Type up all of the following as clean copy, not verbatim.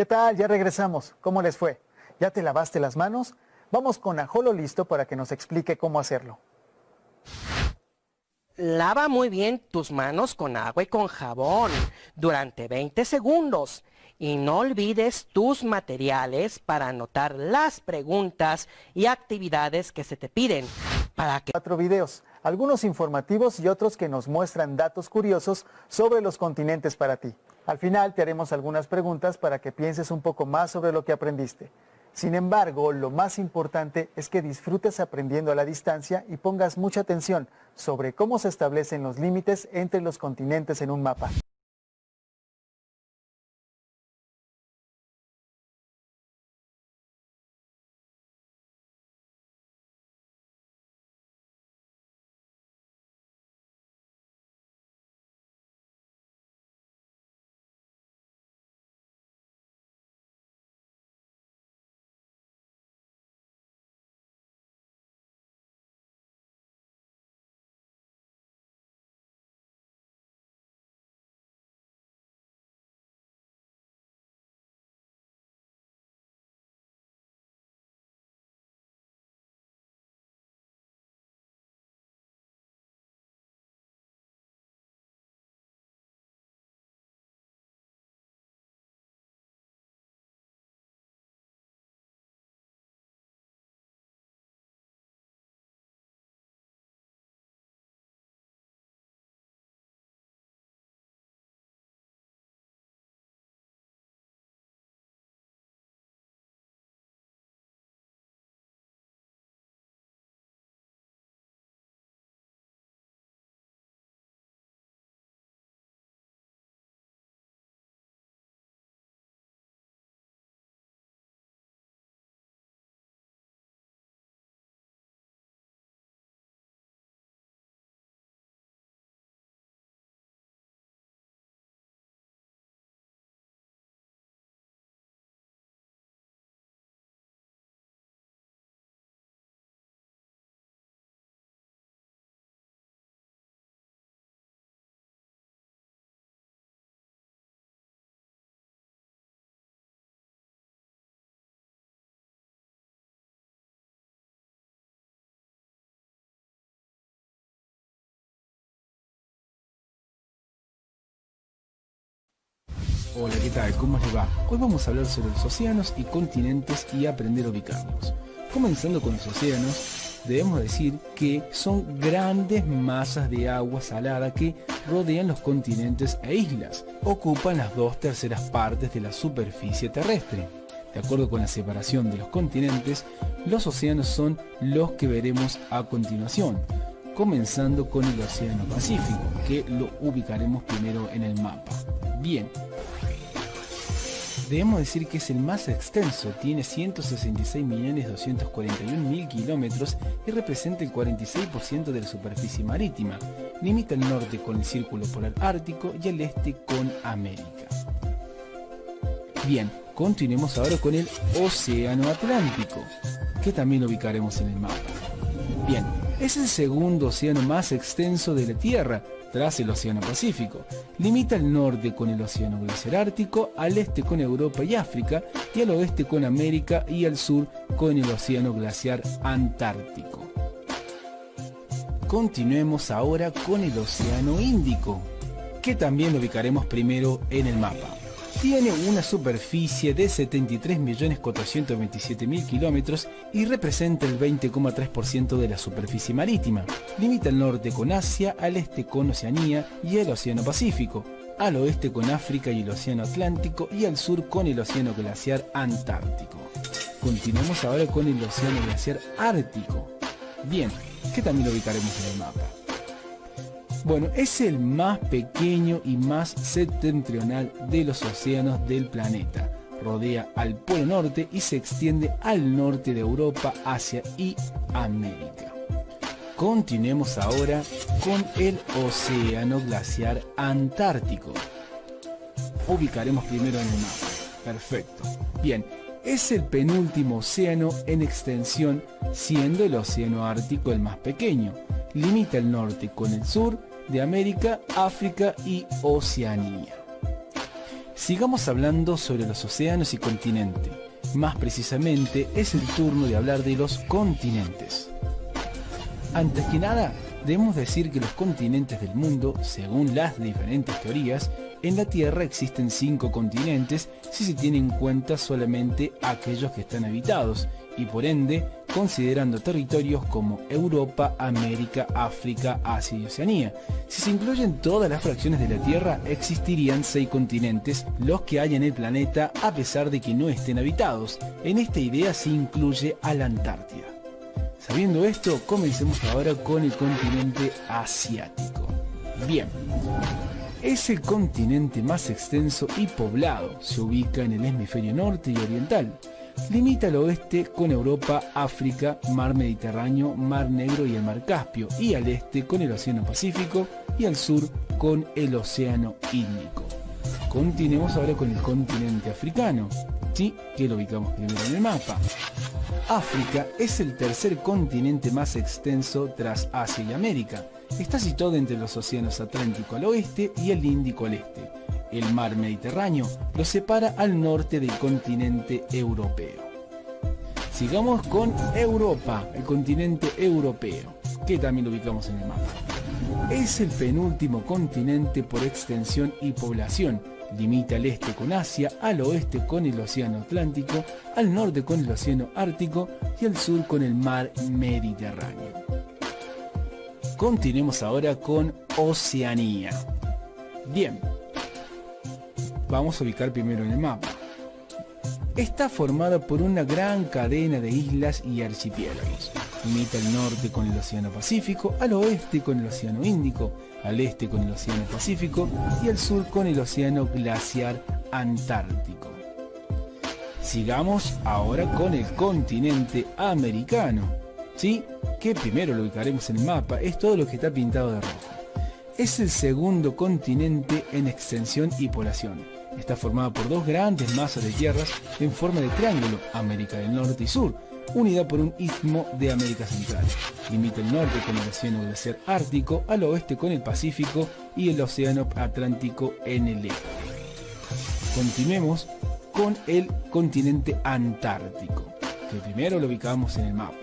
¿Qué tal? Ya regresamos. ¿Cómo les fue? ¿Ya te lavaste las manos? Vamos con Ajolo listo para que nos explique cómo hacerlo. Lava muy bien tus manos con agua y con jabón durante 20 segundos. Y no olvides tus materiales para anotar las preguntas y actividades que se te piden. Para que 4 videos, algunos informativos y otros que nos muestran datos curiosos sobre los continentes para ti. Al final te haremos algunas preguntas para que pienses un poco más sobre lo que aprendiste. Sin embargo, lo más importante es que disfrutes aprendiendo a la distancia y pongas mucha atención sobre cómo se establecen los límites entre los continentes en un mapa. Hola, ¿qué tal? ¿Cómo les va? Hoy vamos a hablar sobre los océanos y continentes y aprender a ubicarlos. Comenzando con los océanos, debemos decir que son grandes masas de agua salada que rodean los continentes e islas. Ocupan las 2/3 partes de la superficie terrestre. De acuerdo con la separación de los continentes, los océanos son los que veremos a continuación, comenzando con el Océano Pacífico, que lo ubicaremos primero en el mapa. Bien. Debemos decir que es el más extenso, tiene 166.241.000 kilómetros y representa el 46% de la superficie marítima. Limita al norte con el Círculo Polar Ártico y al este con América. Bien, continuemos ahora con el Océano Atlántico, que también lo ubicaremos en el mapa. Bien, es el segundo océano más extenso de la Tierra, tras el Océano Pacífico. Limita al norte con el Océano Glaciar Ártico, al este con Europa y África, y al oeste con América y al sur con el Océano Glaciar Antártico. Continuemos ahora con el Océano Índico, que también lo ubicaremos primero en el mapa. Tiene una superficie de 73.427.000 kilómetros y representa el 20,3% de la superficie marítima. Limita al norte con Asia, al este con Oceanía y el Océano Pacífico, al oeste con África y el Océano Atlántico y al sur con el Océano Glaciar Antártico. Continuamos ahora con el Océano Glaciar Ártico. Bien, que también lo ubicaremos en el mapa. Bueno, es el más pequeño y más septentrional de los océanos del planeta. Rodea al Polo Norte y se extiende al norte de Europa, Asia y América. Continuemos ahora con el Océano Glaciar Antártico. Ubicaremos primero en el mapa. Perfecto. Bien, es el penúltimo océano en extensión, siendo el Océano Ártico el más pequeño. Limita el norte con el sur de América, África y Oceanía. Sigamos hablando sobre los océanos y continente. Más precisamente, es el turno de hablar de los continentes. Antes que nada, debemos decir que los continentes del mundo, según las diferentes teorías, en la Tierra existen 5 continentes si se tienen en cuenta solamente aquellos que están habitados, y por ende, considerando territorios como Europa, América, África, Asia y Oceanía. Si se incluyen todas las fracciones de la Tierra, existirían 6 continentes, los que hay en el planeta, a pesar de que no estén habitados. En esta idea se incluye a la Antártida. Sabiendo esto, comencemos ahora con el continente asiático. Bien, es el continente más extenso y poblado, se ubica en el hemisferio norte y oriental. Limita al oeste con Europa, África, Mar Mediterráneo, Mar Negro y el Mar Caspio, y al este con el Océano Pacífico y al sur con el Océano Índico. Continuemos ahora con el continente africano, sí, que lo ubicamos primero en el mapa. África es el tercer continente más extenso tras Asia y América. Está situado entre los océanos Atlántico al oeste y el Índico al este. El mar Mediterráneo lo separa al norte del continente europeo. Sigamos con Europa, el continente europeo, que también lo ubicamos en el mapa. Es el penúltimo continente por extensión y población. Limita al este con Asia, al oeste con el Océano Atlántico, al norte con el Océano Ártico y al sur con el mar Mediterráneo. Continuemos ahora con Oceanía. Bien, vamos a ubicar primero en el mapa. Está formada por una gran cadena de islas y archipiélagos. Limita al norte con el Océano Pacífico, al oeste con el Océano Índico, al este con el Océano Pacífico y al sur con el Océano Glaciar Antártico. Sigamos ahora con el continente americano, ¿sí? Que primero lo ubicaremos en el mapa, es todo lo que está pintado de rojo. Es el segundo continente en extensión y población. Está formada por 2 grandes masas de tierras en forma de triángulo, América del Norte y Sur, unida por un istmo de América Central. Limita el norte con el Océano Glaciar Ártico, al oeste con el Pacífico y el Océano Atlántico en el este. Continuemos con el continente Antártico, que primero lo ubicamos en el mapa.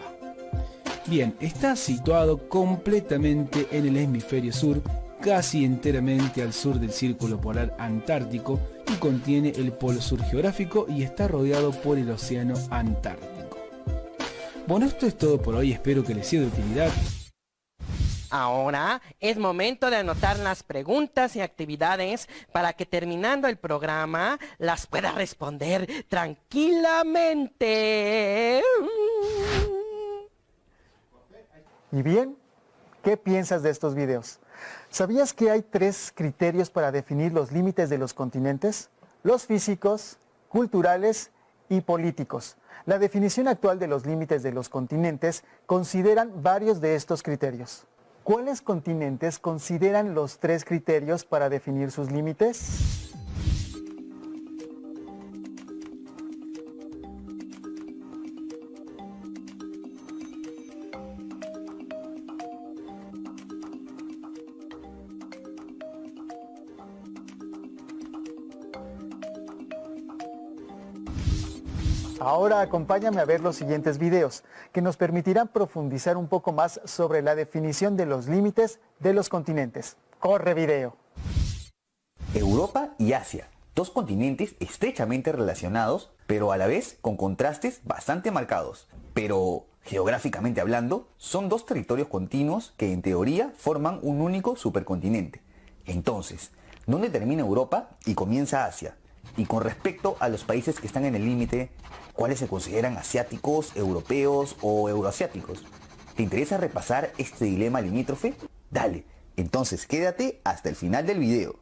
Bien, está situado completamente en el hemisferio sur, casi enteramente al sur del Círculo Polar Antártico, y contiene el polo sur geográfico y está rodeado por el Océano Antártico. Bueno, esto es todo por hoy, espero que les sea de utilidad. Ahora es momento de anotar las preguntas y actividades para que terminando el programa las pueda responder tranquilamente. ¿Y bien? ¿Qué piensas de estos videos? ¿Sabías que hay 3 criterios para definir los límites de los continentes? Los físicos, culturales y políticos. La definición actual de los límites de los continentes consideran varios de estos criterios. ¿Cuáles continentes consideran los 3 criterios para definir sus límites? Ahora acompáñame a ver los siguientes videos, que nos permitirán profundizar un poco más sobre la definición de los límites de los continentes. ¡Corre video! Europa y Asia, 2 continentes estrechamente relacionados, pero a la vez con contrastes bastante marcados. Pero, geográficamente hablando, son 2 territorios continuos que en teoría forman un único supercontinente. Entonces, ¿dónde termina Europa y comienza Asia? Y con respecto a los países que están en el límite, ¿cuáles se consideran asiáticos, europeos o euroasiáticos? ¿Te interesa repasar este dilema limítrofe? Dale, entonces quédate hasta el final del video.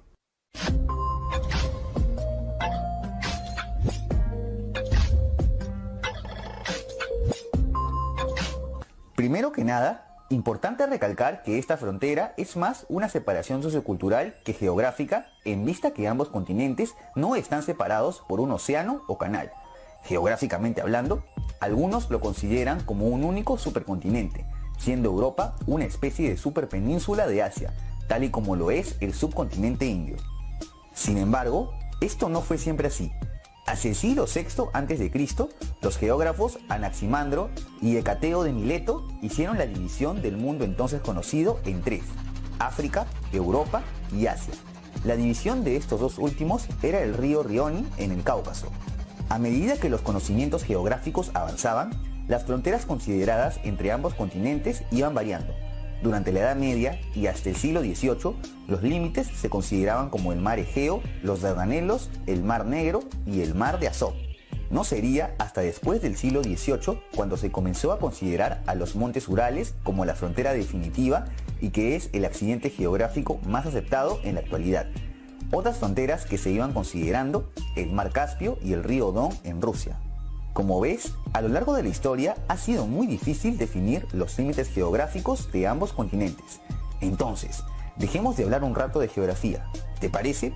Primero que nada, importante recalcar que esta frontera es más una separación sociocultural que geográfica, en vista que ambos continentes no están separados por un océano o canal. Geográficamente hablando, algunos lo consideran como un único supercontinente, siendo Europa una especie de superpenínsula de Asia, tal y como lo es el subcontinente indio. Sin embargo, Esto no fue siempre así. Hacia el siglo VI a.C., los geógrafos Anaximandro y Hecateo de Mileto hicieron la división del mundo entonces conocido en tres: África, Europa y Asia. La división de estos dos últimos era el río Rioni en el Cáucaso. A medida que los conocimientos geográficos avanzaban, las fronteras consideradas entre ambos continentes iban variando. Durante la Edad Media y hasta el siglo XVIII, los límites se consideraban como el mar Egeo, los Dardanelos, el mar Negro y el mar de Azov. No sería hasta después del siglo XVIII cuando se comenzó a considerar a los montes Urales como la frontera definitiva y que es el accidente geográfico más aceptado en la actualidad. Otras fronteras que se iban considerando, el mar Caspio y el río Don en Rusia. Como ves, a lo largo de la historia ha sido muy difícil definir los límites geográficos de ambos continentes. Entonces, dejemos de hablar un rato de geografía. ¿Te parece?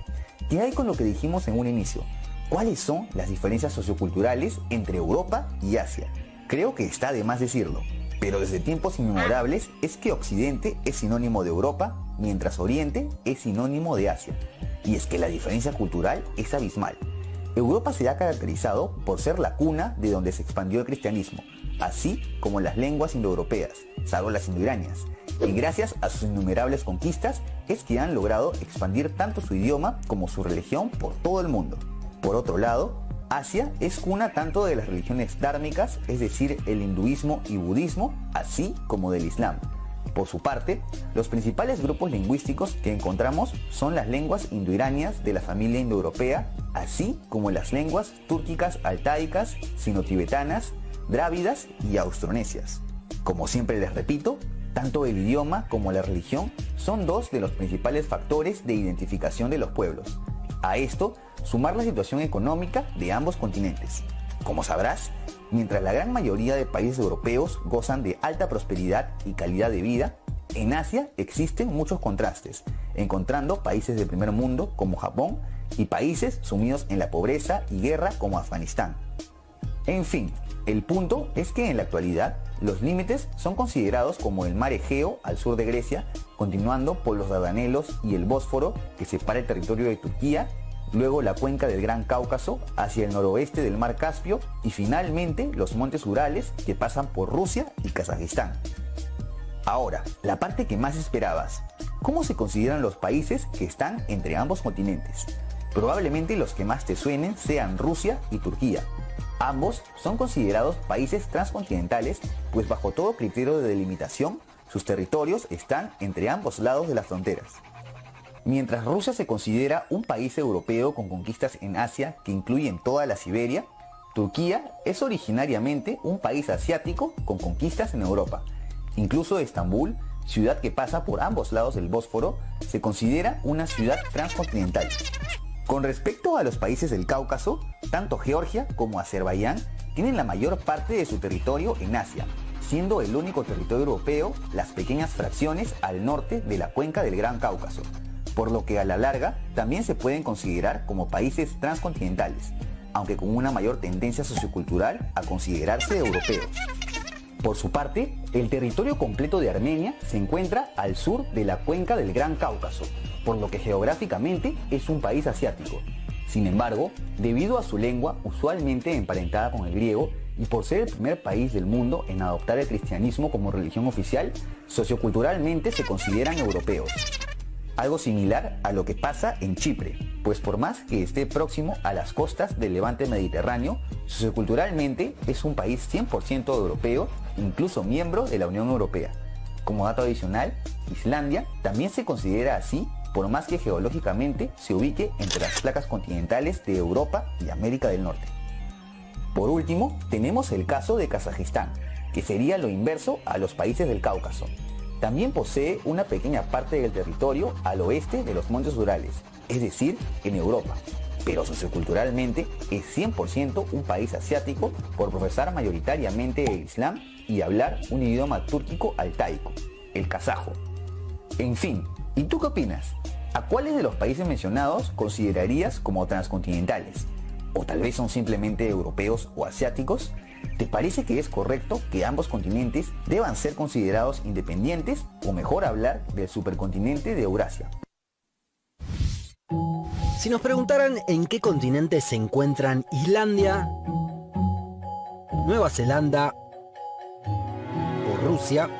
¿Qué hay con lo que dijimos en un inicio? ¿Cuáles son las diferencias socioculturales entre Europa y Asia? Creo que está de más decirlo, pero desde tiempos inmemorables es que Occidente es sinónimo de Europa, mientras Oriente es sinónimo de Asia. Y es que la diferencia cultural es abismal. Europa se ha caracterizado por ser la cuna de donde se expandió el cristianismo, así como las lenguas indoeuropeas, salvo las indoiranias, y gracias a sus innumerables conquistas es que han logrado expandir tanto su idioma como su religión por todo el mundo. Por otro lado, Asia es cuna tanto de las religiones dármicas, es decir, el hinduismo y budismo, así como del islam. Por su parte, los principales grupos lingüísticos que encontramos son las lenguas indoiranias de la familia indoeuropea, así como las lenguas túrquicas altaicas, sino-tibetanas, drávidas y austronesias. Como siempre les repito, tanto el idioma como la religión son dos de los principales factores de identificación de los pueblos. A esto, sumar la situación económica de ambos continentes. Como sabrás, mientras la gran mayoría de países europeos gozan de alta prosperidad y calidad de vida, en Asia existen muchos contrastes, encontrando países del primer mundo como Japón y países sumidos en la pobreza y guerra como Afganistán. En fin, el punto es que en la actualidad los límites son considerados como el mar Egeo al sur de Grecia, continuando por los Dardanelos y el Bósforo que separa el territorio de Turquía, luego la cuenca del Gran Cáucaso hacia el noroeste del mar Caspio y finalmente los montes Urales que pasan por Rusia y Kazajistán. Ahora, la parte que más esperabas. ¿Cómo se consideran los países que están entre ambos continentes? Probablemente los que más te suenen sean Rusia y Turquía. Ambos son considerados países transcontinentales, pues bajo todo criterio de delimitación, sus territorios están entre ambos lados de las fronteras. Mientras Rusia se considera un país europeo con conquistas en Asia que incluyen toda la Siberia, Turquía es originariamente un país asiático con conquistas en Europa. Incluso Estambul, ciudad que pasa por ambos lados del Bósforo, se considera una ciudad transcontinental. Con respecto a los países del Cáucaso, tanto Georgia como Azerbaiyán tienen la mayor parte de su territorio en Asia, siendo el único territorio europeo las pequeñas fracciones al norte de la cuenca del Gran Cáucaso, por lo que a la larga también se pueden considerar como países transcontinentales, aunque con una mayor tendencia sociocultural a considerarse europeos. Por su parte, el territorio completo de Armenia se encuentra al sur de la cuenca del Gran Cáucaso, por lo que geográficamente es un país asiático. Sin embargo, debido a su lengua usualmente emparentada con el griego y por ser el primer país del mundo en adoptar el cristianismo como religión oficial, socioculturalmente se consideran europeos. Algo similar a lo que pasa en Chipre, pues por más que esté próximo a las costas del levante mediterráneo, socioculturalmente es un país 100% europeo, incluso miembro de la Unión Europea. Como dato adicional, Islandia también se considera así, por más que geológicamente se ubique entre las placas continentales de Europa y América del Norte. Por último, tenemos el caso de Kazajistán, que sería lo inverso a los países del Cáucaso. También posee una pequeña parte del territorio al oeste de los montes Urales, es decir, en Europa, pero socioculturalmente es 100% un país asiático por profesar mayoritariamente el Islam y hablar un idioma túrquico altaico, el kazajo. En fin, ¿y tú qué opinas? ¿A cuáles de los países mencionados considerarías como transcontinentales? ¿O tal vez son simplemente europeos o asiáticos? ¿Te parece que es correcto que ambos continentes deban ser considerados independientes o mejor hablar del supercontinente de Eurasia? Si nos preguntaran en qué continente se encuentran Islandia, Nueva Zelanda o Rusia,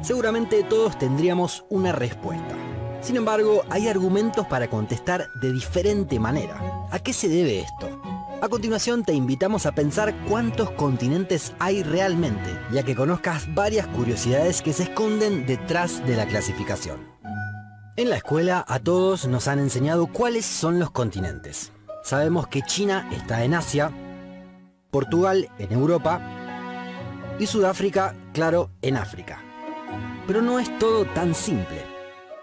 seguramente todos tendríamos una respuesta. Sin embargo, hay argumentos para contestar de diferente manera. ¿A qué se debe esto? A continuación te invitamos a pensar cuántos continentes hay realmente, ya que conozcas varias curiosidades que se esconden detrás de la clasificación. En la escuela a todos nos han enseñado cuáles son los continentes. Sabemos que China está en Asia, Portugal en Europa y Sudáfrica, claro, en África. Pero no es todo tan simple.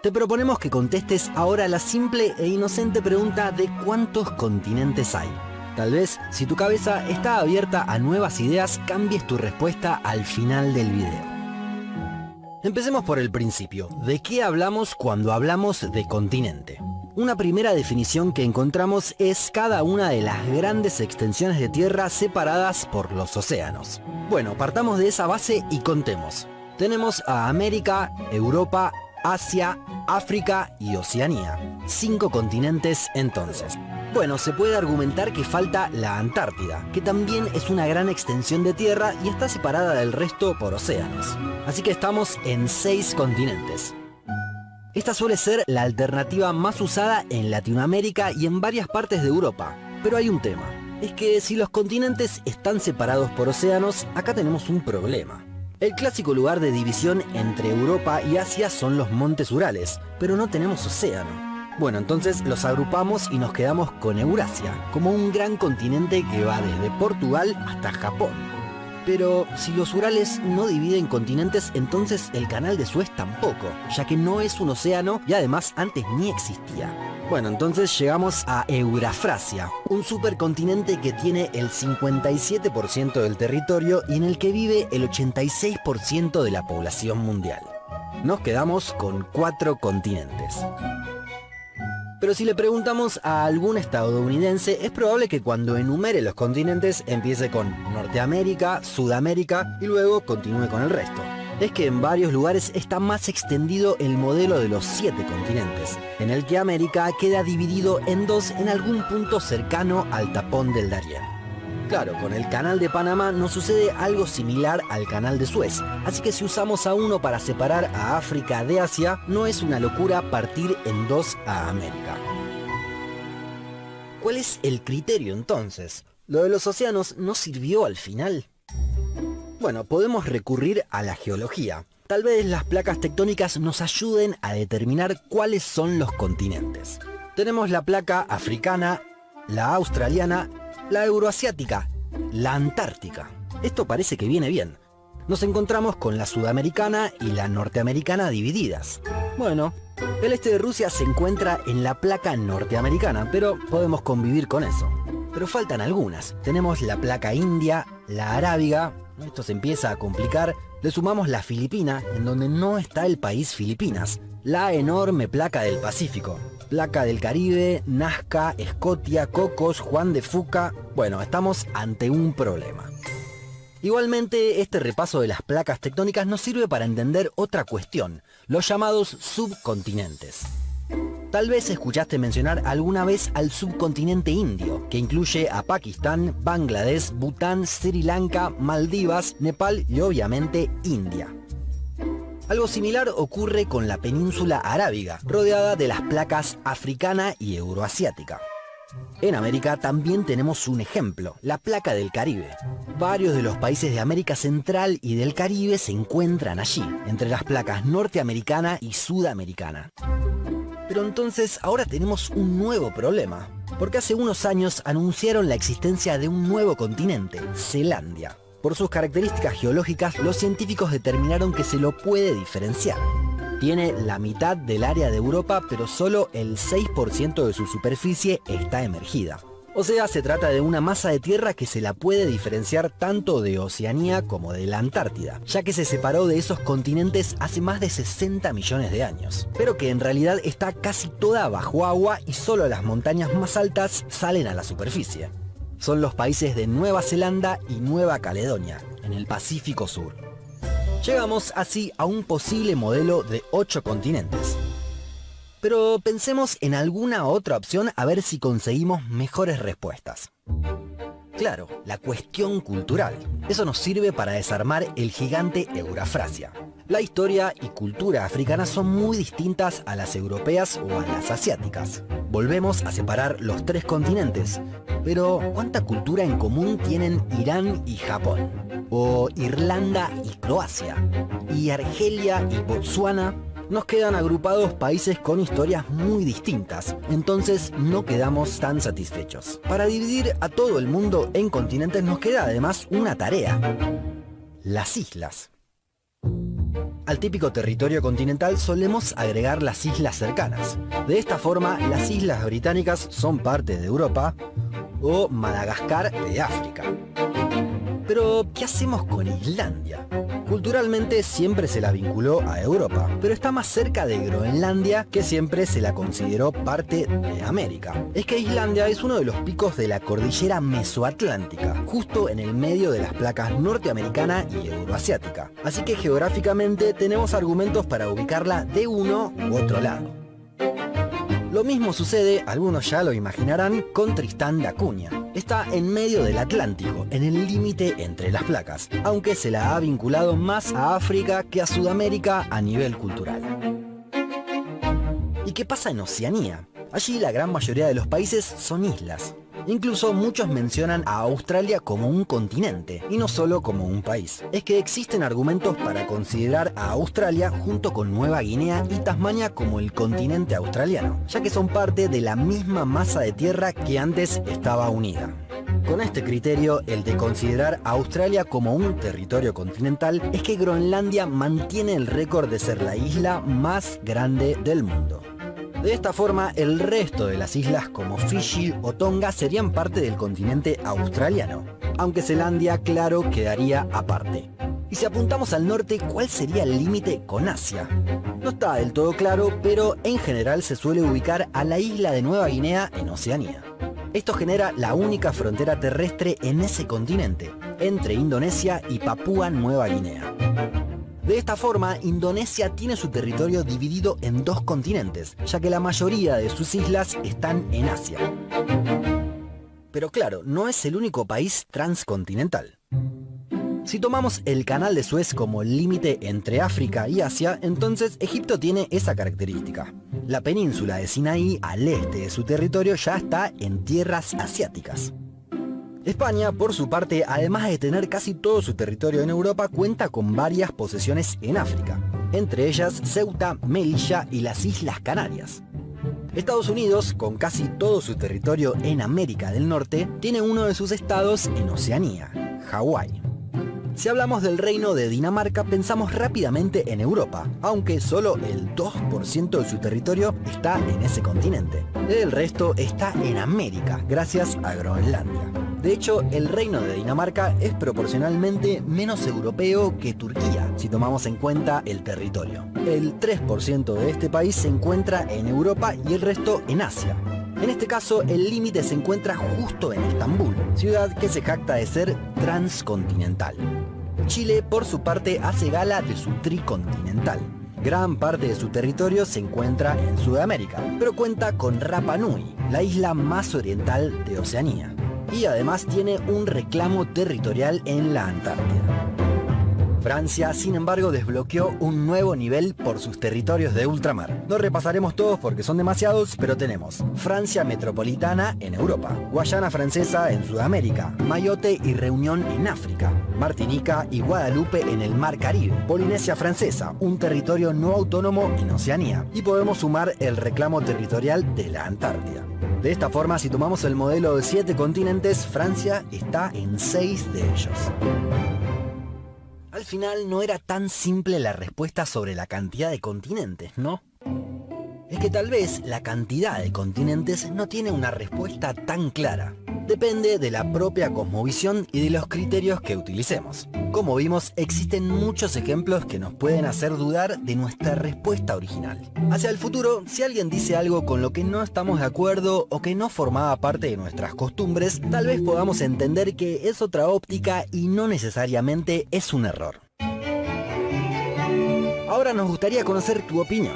Te proponemos que contestes ahora la simple e inocente pregunta de cuántos continentes hay. Tal vez, si tu cabeza está abierta a nuevas ideas, cambies tu respuesta al final del video. Empecemos por el principio. ¿De qué hablamos cuando hablamos de continente? Una primera definición que encontramos es cada una de las grandes extensiones de tierra separadas por los océanos. Bueno, partamos de esa base y contemos. Tenemos a América, Europa, Asia, África y Oceanía. 5 continentes entonces. Bueno, se puede argumentar que falta la Antártida, que también es una gran extensión de tierra y está separada del resto por océanos. Así que estamos en 6 continentes. Esta suele ser la alternativa más usada en Latinoamérica y en varias partes de Europa. Pero hay un tema. Es que si los continentes están separados por océanos, acá tenemos un problema. El clásico lugar de división entre Europa y Asia son los montes Urales, pero no tenemos océano. Bueno, entonces los agrupamos y nos quedamos con Eurasia, como un gran continente que va desde Portugal hasta Japón. Pero si los Urales no dividen continentes, entonces el canal de Suez tampoco, ya que no es un océano y además antes ni existía. Bueno, entonces llegamos a Eurafrasia, un supercontinente que tiene el 57% del territorio y en el que vive el 86% de la población mundial. Nos quedamos con 4 continentes. Pero si le preguntamos a algún estadounidense, es probable que cuando enumere los continentes empiece con Norteamérica, Sudamérica y luego continúe con el resto. Es que en varios lugares está más extendido el modelo de los 7 continentes, en el que América queda dividido en 2 en algún punto cercano al tapón del Darién. Claro, con el canal de Panamá nos sucede algo similar al canal de Suez, así que si usamos a uno para separar a África de Asia, no es una locura partir en 2 a América. ¿Cuál es el criterio entonces? ¿Lo de los océanos no sirvió al final? Bueno, podemos recurrir a la geología. Tal vez las placas tectónicas nos ayuden a determinar cuáles son los continentes. Tenemos la placa africana, la australiana, la euroasiática, la antártica. Esto parece que viene bien. Nos encontramos con la sudamericana y la norteamericana divididas. Bueno, el este de Rusia se encuentra en la placa norteamericana, pero podemos convivir con eso. Pero faltan algunas. Tenemos la placa india, la arábiga. Esto se empieza a complicar. Le sumamos la filipina, en donde no está el país Filipinas. La enorme placa del Pacífico. Placa del Caribe, Nazca, Escotia, Cocos, Juan de Fuca. Bueno, estamos ante un problema. Igualmente, este repaso de las placas tectónicas nos sirve para entender otra cuestión, los llamados subcontinentes. Tal vez escuchaste mencionar alguna vez al subcontinente indio, que incluye a Pakistán, Bangladesh, Bután, Sri Lanka, Maldivas, Nepal y obviamente India. Algo similar ocurre con la península arábiga, rodeada de las placas africana y euroasiática. En América también tenemos un ejemplo, la placa del Caribe. Varios de los países de América Central y del Caribe se encuentran allí, entre las placas norteamericana y sudamericana. Pero entonces ahora tenemos un nuevo problema, porque hace unos años anunciaron la existencia de un nuevo continente, Zelandia. Por sus características geológicas, los científicos determinaron que se lo puede diferenciar. Tiene la mitad del área de Europa, pero solo el 6% de su superficie está emergida. O sea, se trata de una masa de tierra que se la puede diferenciar tanto de Oceanía como de la Antártida, ya que se separó de esos continentes hace más de 60 millones de años, pero que en realidad está casi toda bajo agua y solo las montañas más altas salen a la superficie. Son los países de Nueva Zelanda y Nueva Caledonia, en el Pacífico Sur. Llegamos así a un posible modelo de 8 continentes. Pero pensemos en alguna otra opción a ver si conseguimos mejores respuestas. Claro, la cuestión cultural. Eso nos sirve para desarmar el gigante Eurafrasia. La historia y cultura africanas son muy distintas a las europeas o a las asiáticas. Volvemos a separar los tres continentes. Pero, ¿cuánta cultura en común tienen Irán y Japón? ¿O Irlanda y Croacia? ¿Y Argelia y Botsuana? Nos quedan agrupados países con historias muy distintas, entonces no quedamos tan satisfechos. Para dividir a todo el mundo en continentes nos queda además una tarea: las islas. Al típico territorio continental solemos agregar las islas cercanas. De esta forma, las islas británicas son parte de Europa o Madagascar de África. Pero, ¿qué hacemos con Islandia? Culturalmente siempre se la vinculó a Europa, pero está más cerca de Groenlandia, que siempre se la consideró parte de América. Es que Islandia es uno de los picos de la cordillera mesoatlántica, justo en el medio de las placas norteamericana y euroasiática. Así que geográficamente tenemos argumentos para ubicarla de uno u otro lado. Lo mismo sucede, algunos ya lo imaginarán, con Tristán da Cunha. Está en medio del Atlántico, en el límite entre las placas, aunque se la ha vinculado más a África que a Sudamérica a nivel cultural. ¿Y qué pasa en Oceanía? Allí la gran mayoría de los países son islas. Incluso muchos mencionan a Australia como un continente, y no solo como un país. Es que existen argumentos para considerar a Australia junto con Nueva Guinea y Tasmania como el continente australiano, ya que son parte de la misma masa de tierra que antes estaba unida. Con este criterio, el de considerar a Australia como un territorio continental, es que Groenlandia mantiene el récord de ser la isla más grande del mundo. De esta forma, el resto de las islas como Fiyi o Tonga serían parte del continente australiano, aunque Zelandia, claro, quedaría aparte. Y si apuntamos al norte, ¿cuál sería el límite con Asia? No está del todo claro, pero en general se suele ubicar a la isla de Nueva Guinea en Oceanía. Esto genera la única frontera terrestre en ese continente, entre Indonesia y Papúa Nueva Guinea. De esta forma, Indonesia tiene su territorio dividido en dos continentes, ya que la mayoría de sus islas están en Asia. Pero claro, no es el único país transcontinental. Si tomamos el Canal de Suez como el límite entre África y Asia, entonces Egipto tiene esa característica. La península de Sinaí, al este de su territorio, ya está en tierras asiáticas. España, por su parte, además de tener casi todo su territorio en Europa, cuenta con varias posesiones en África, entre ellas Ceuta, Melilla y las Islas Canarias. Estados Unidos, con casi todo su territorio en América del Norte, tiene uno de sus estados en Oceanía, Hawái. Si hablamos del reino de Dinamarca, pensamos rápidamente en Europa, aunque solo el 2% de su territorio está en ese continente. El resto está en América, gracias a Groenlandia. De hecho, el reino de Dinamarca es proporcionalmente menos europeo que Turquía, si tomamos en cuenta el territorio. El 3% de este país se encuentra en Europa y el resto en Asia. En este caso, el límite se encuentra justo en Estambul, ciudad que se jacta de ser transcontinental. Chile, por su parte, hace gala de su tricontinental. Gran parte de su territorio se encuentra en Sudamérica, pero cuenta con Rapa Nui, la isla más oriental de Oceanía. Y además tiene un reclamo territorial en la Antártida. Francia, sin embargo, desbloqueó un nuevo nivel por sus territorios de ultramar. No repasaremos todos porque son demasiados, pero tenemos Francia metropolitana en Europa, Guayana Francesa en Sudamérica, Mayotte y Reunión en África, Martinica y Guadalupe en el Mar Caribe, Polinesia Francesa, un territorio no autónomo en Oceanía, y podemos sumar el reclamo territorial de la Antártida. De esta forma, si tomamos el modelo de 7 continentes, Francia está en 6 de ellos. Al final no era tan simple la respuesta sobre la cantidad de continentes, ¿no? Es que tal vez la cantidad de continentes no tiene una respuesta tan clara. Depende de la propia cosmovisión y de los criterios que utilicemos. Como vimos, existen muchos ejemplos que nos pueden hacer dudar de nuestra respuesta original. Hacia el futuro, si alguien dice algo con lo que no estamos de acuerdo o que no formaba parte de nuestras costumbres, tal vez podamos entender que es otra óptica y no necesariamente es un error. Ahora nos gustaría conocer tu opinión.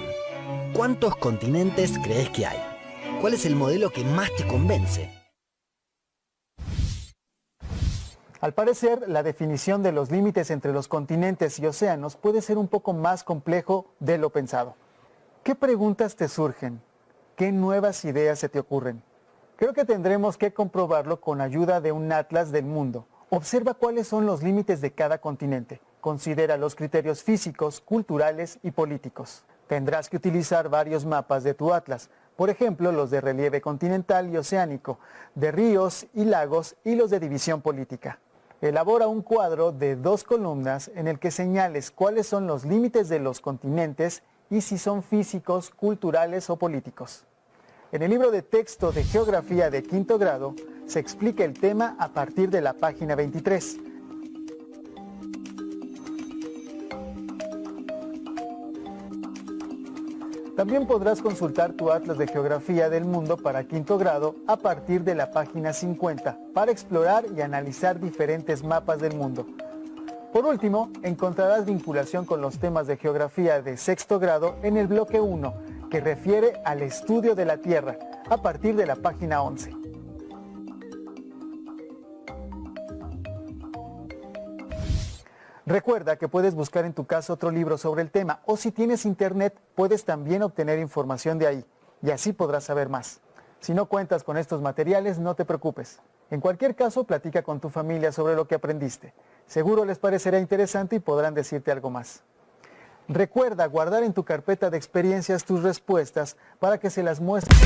¿Cuántos continentes crees que hay? ¿Cuál es el modelo que más te convence? Al parecer, la definición de los límites entre los continentes y océanos puede ser un poco más complejo de lo pensado. ¿Qué preguntas te surgen? ¿Qué nuevas ideas se te ocurren? Creo que tendremos que comprobarlo con ayuda de un atlas del mundo. Observa cuáles son los límites de cada continente. Considera los criterios físicos, culturales y políticos. Tendrás que utilizar varios mapas de tu atlas. Por ejemplo, los de relieve continental y oceánico, de ríos y lagos y los de división política. Elabora un cuadro de 2 columnas en el que señales cuáles son los límites de los continentes y si son físicos, culturales o políticos. En el libro de texto de Geografía de quinto grado se explica el tema a partir de la página 23. También podrás consultar tu Atlas de Geografía del Mundo para quinto grado a partir de la página 50 para explorar y analizar diferentes mapas del mundo. Por último, encontrarás vinculación con los temas de geografía de sexto grado en el bloque 1, que refiere al estudio de la Tierra, a partir de la página 11. Recuerda que puedes buscar en tu casa otro libro sobre el tema, o si tienes internet, puedes también obtener información de ahí, y así podrás saber más. Si no cuentas con estos materiales, no te preocupes. En cualquier caso, platica con tu familia sobre lo que aprendiste. Seguro les parecerá interesante y podrán decirte algo más. Recuerda guardar en tu carpeta de experiencias tus respuestas para que se las muestres.